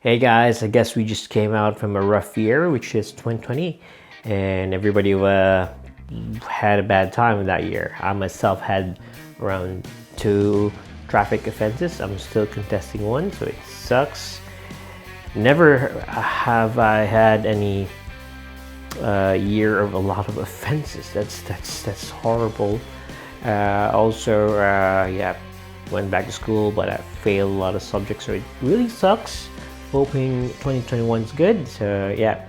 Hey guys, I guess we just came out from a rough year, which is 2020, and everybody had a bad time with that year. I myself had around 2 traffic offenses. I'm still contesting one, so it sucks. Never have I had any year of a lot of offenses. That's horrible. Yeah, went back to school, but I failed a lot of subjects, so it really sucks. Hoping 2021 is good. So yeah,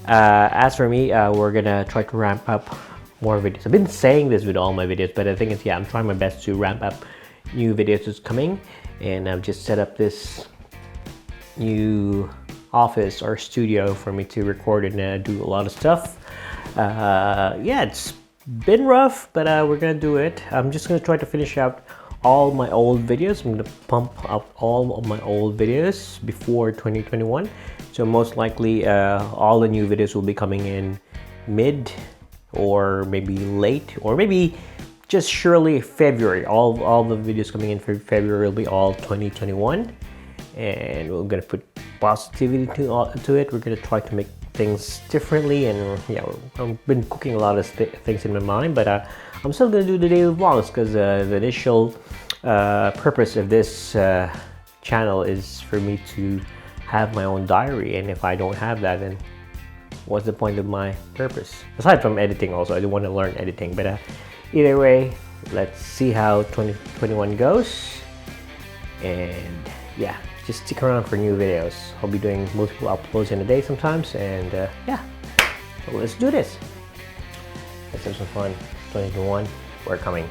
as for me, we're gonna try to ramp up more videos. I've been saying this with all my videos, but I think it's, yeah, I'm trying my best to ramp up new videos that's coming, and I've just set up this new office or studio for me to record and do a lot of stuff. Yeah, it's been rough, but we're gonna do it. I'm just gonna try to finish out all my old videos. I'm gonna pump out all of my old videos before 2021. So most likely all the new videos will be coming in mid or maybe late or maybe just surely February. All the videos coming in for February will be all 2021, and we're gonna put positivity to it. We're gonna try to make things differently, and yeah, I've been cooking a lot of things in my mind, but I'm still gonna do the daily vlogs because the initial purpose of this channel is for me to have my own diary, and if I don't have that, then what's the point of my purpose? Aside from editing, also I do want to learn editing, but either way, let's see how 2021 goes, and yeah, just stick around for new videos. I'll be doing multiple uploads in a day sometimes, and yeah, so let's do this. Let's have some fun. 2021, we're coming.